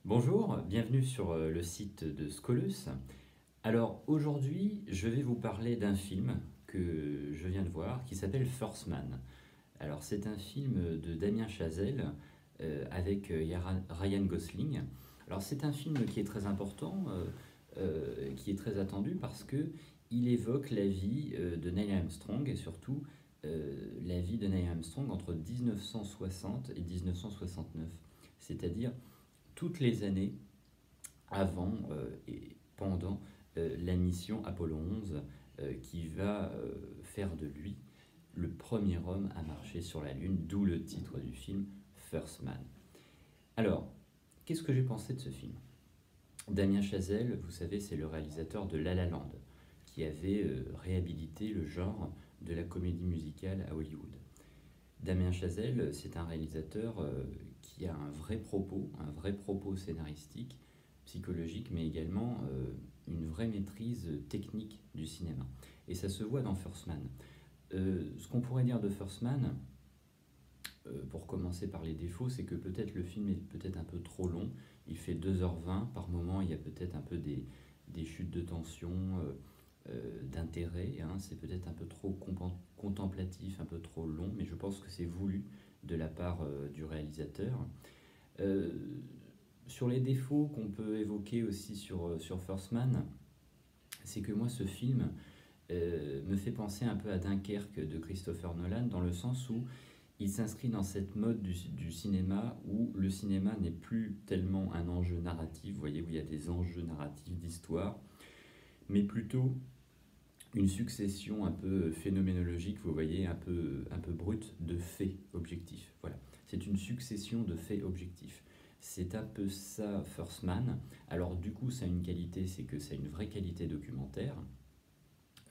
Bonjour, bienvenue sur le site de Scolus. Alors aujourd'hui, je vais vous parler d'un film que je viens de voir qui s'appelle First Man. Alors c'est un film de Damien Chazelle avec Ryan Gosling. Alors c'est un film qui est très important, qui est très attendu parce que il évoque la vie de Neil Armstrong et surtout la vie de Neil Armstrong entre 1960 et 1969, c'est-à-dire toutes les années avant et pendant la mission Apollo 11 qui va faire de lui le premier homme à marcher sur la Lune, d'où le titre du film First Man. Alors, qu'est-ce que j'ai pensé de ce film? Damien Chazelle, vous savez, c'est le réalisateur de La La Land, qui avait réhabilité le genre de la comédie musicale à Hollywood. Damien Chazelle, c'est un réalisateur qui a un vrai propos scénaristique, psychologique, mais également une vraie maîtrise technique du cinéma. Et ça se voit dans First Man. Ce qu'on pourrait dire de First Man, pour commencer par les défauts, c'est que peut-être le film est peut-être un peu trop long. Il fait 2h20, par moment il y a peut-être un peu des chutes de tension, d'intérêt, hein. C'est peut-être un peu trop contemplatif, un peu trop long, mais je pense que c'est voulu de la part du réalisateur. Euh, sur les défauts qu'on peut évoquer aussi sur First Man, c'est que moi ce film me fait penser un peu à Dunkerque de Christopher Nolan, dans le sens où il s'inscrit dans cette mode du cinéma où le cinéma n'est plus tellement un enjeu narratif, vous voyez, où il y a des enjeux narratifs d'histoire, mais plutôt une succession un peu phénoménologique, vous voyez, un peu brute de faits objectifs. Voilà, c'est une succession de faits objectifs. C'est un peu ça First Man. Alors du coup, ça a une qualité, c'est que ça a une vraie qualité documentaire.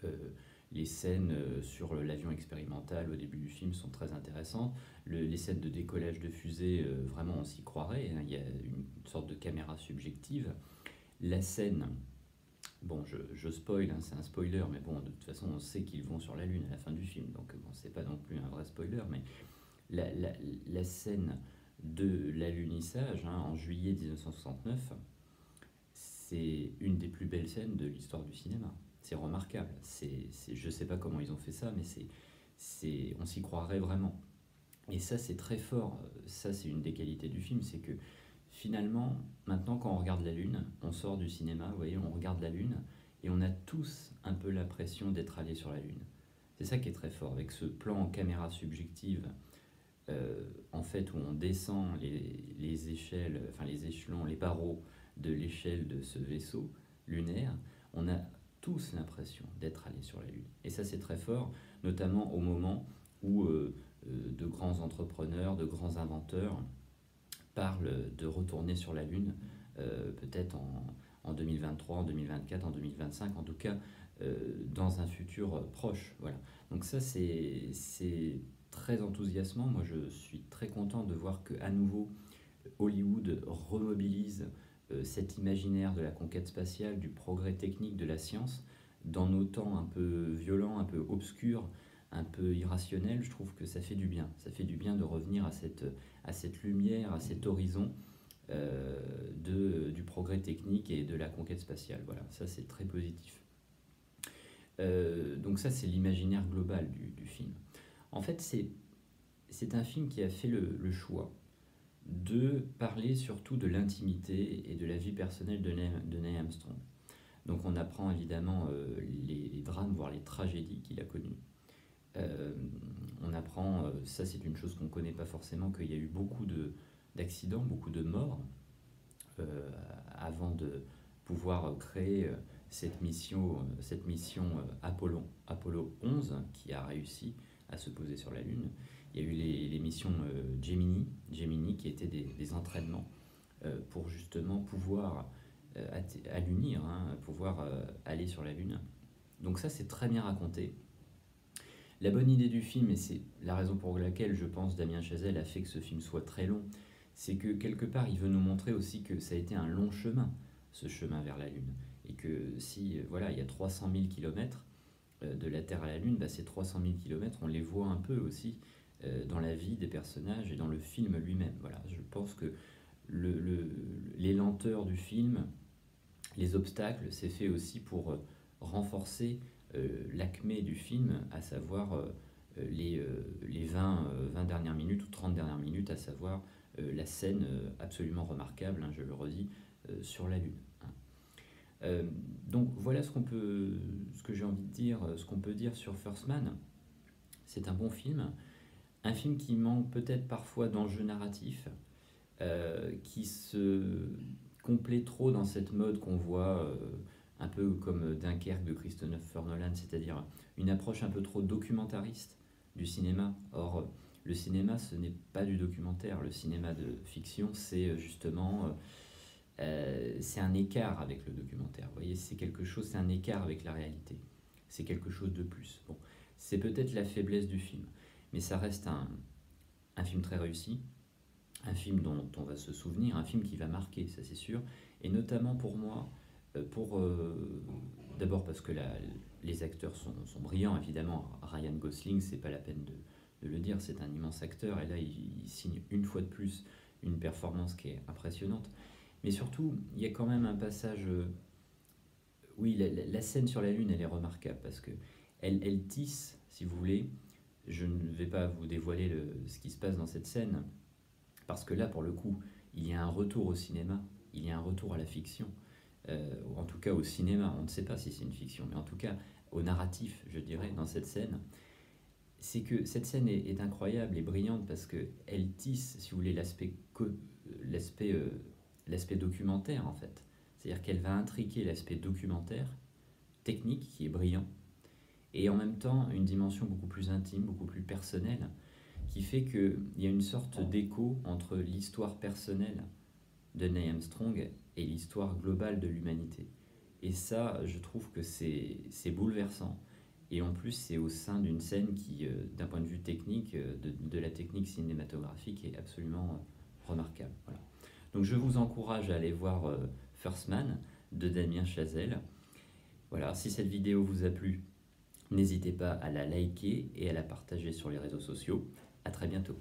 Euh, les scènes sur l'avion expérimental au début du film sont très intéressantes. Les scènes de décollage de fusée, vraiment on s'y croirait, hein. Il y a une sorte de caméra subjective. La scène, bon, je spoil, hein, c'est un spoiler, mais bon, de toute façon, on sait qu'ils vont sur la Lune à la fin du film, donc bon, c'est pas non plus un vrai spoiler, mais la, la, la scène de l'alunissage, hein, en juillet 1969, c'est une des plus belles scènes de l'histoire du cinéma. C'est remarquable. Je ne sais pas comment ils ont fait ça, mais on s'y croirait vraiment. Et ça, c'est très fort. Ça, c'est une des qualités du film, c'est que finalement, maintenant, quand on regarde la Lune, on sort du cinéma, vous voyez, on regarde la Lune, et on a tous un peu l'impression d'être allés sur la Lune. C'est ça qui est très fort, avec ce plan en caméra subjective, en fait, où on descend les échelles, enfin les échelons, les barreaux de l'échelle de ce vaisseau lunaire, on a tous l'impression d'être allés sur la Lune. Et ça, c'est très fort, notamment au moment où de grands entrepreneurs, de grands inventeurs parlent de retourner sur la Lune, peut-être en 2023, en 2024, en 2025, en tout cas dans un futur proche. Voilà. Donc ça, c'est très enthousiasmant. Moi, je suis très content de voir que à nouveau Hollywood remobilise cet imaginaire de la conquête spatiale, du progrès technique de la science, dans nos temps un peu violents, un peu obscurs, un peu irrationnels. Je trouve que ça fait du bien. Ça fait du bien de revenir à cette lumière, à cet horizon du progrès technique et de la conquête spatiale. Voilà, ça c'est très positif. Donc ça c'est l'imaginaire global du film. En fait, c'est un film qui a fait le choix de parler surtout de l'intimité et de la vie personnelle de Neil Armstrong. Donc on apprend évidemment les drames, voire les tragédies qu'il a connues. Euh, on apprend, ça c'est une chose qu'on ne connaît pas forcément, qu'il y a eu beaucoup d'accidents, beaucoup de morts euh, avant de pouvoir créer cette mission Apollo 11 qui a réussi à se poser sur la Lune. Il y a eu les missions Gemini qui étaient des entraînements pour justement pouvoir allunir, hein, pouvoir aller sur la Lune. Donc ça c'est très bien raconté. La bonne idée du film, et c'est la raison pour laquelle je pense Damien Chazelle a fait que ce film soit très long, c'est que quelque part il veut nous montrer aussi que ça a été un long chemin, ce chemin vers la Lune. Et que si, voilà, il y a 300 000 kilomètres de la Terre à la Lune, bah, ces 300 000 kilomètres, on les voit un peu aussi dans la vie des personnages et dans le film lui-même. Voilà, je pense que les lenteurs du film, les obstacles, c'est fait aussi pour renforcer l'acmé du film, à savoir les 20 dernières minutes ou 30 dernières minutes, à savoir la scène absolument remarquable, hein, je le redis, sur la Lune. Hein. Donc voilà ce que j'ai envie de dire, ce qu'on peut dire sur First Man. C'est un bon film, un film qui manque peut-être parfois d'enjeux narratifs, qui se complaît trop dans cette mode qu'on voit un peu comme Dunkerque de Christopher Nolan, c'est-à-dire une approche un peu trop documentariste du cinéma. Or, le cinéma, ce n'est pas du documentaire. Le cinéma de fiction, c'est justement c'est un écart avec le documentaire. Vous voyez, c'est quelque chose, c'est un écart avec la réalité. C'est quelque chose de plus. Bon, c'est peut-être la faiblesse du film, mais ça reste un film très réussi, un film dont on va se souvenir, un film qui va marquer, ça c'est sûr, et notamment pour moi, d'abord parce que les acteurs sont brillants, évidemment. Ryan Gosling, c'est pas la peine de le dire, c'est un immense acteur, et là il signe une fois de plus une performance qui est impressionnante. Mais surtout, il y a quand même un passage. Oui, la scène sur la Lune, elle est remarquable parce que elle tisse, si vous voulez. Je ne vais pas vous dévoiler ce qui se passe dans cette scène, parce que là, pour le coup, il y a un retour au cinéma, il y a un retour à la fiction, en tout cas au cinéma. On ne sait pas si c'est une fiction, mais en tout cas au narratif, je dirais, dans cette scène. C'est que cette scène est incroyable et brillante parce qu'elle tisse, si vous voulez, l'aspect l'aspect documentaire en fait. C'est-à-dire qu'elle va intriquer l'aspect documentaire, technique, qui est brillant, et en même temps une dimension beaucoup plus intime, beaucoup plus personnelle, qui fait qu'il y a une sorte d'écho entre l'histoire personnelle de Neil Armstrong et l'histoire globale de l'humanité. Et ça, je trouve que c'est bouleversant. Et en plus, c'est au sein d'une scène qui, d'un point de vue technique, de la technique cinématographique, est absolument remarquable. Voilà. Donc je vous encourage à aller voir First Man de Damien Chazelle. Voilà, si cette vidéo vous a plu, n'hésitez pas à la liker et à la partager sur les réseaux sociaux. À très bientôt.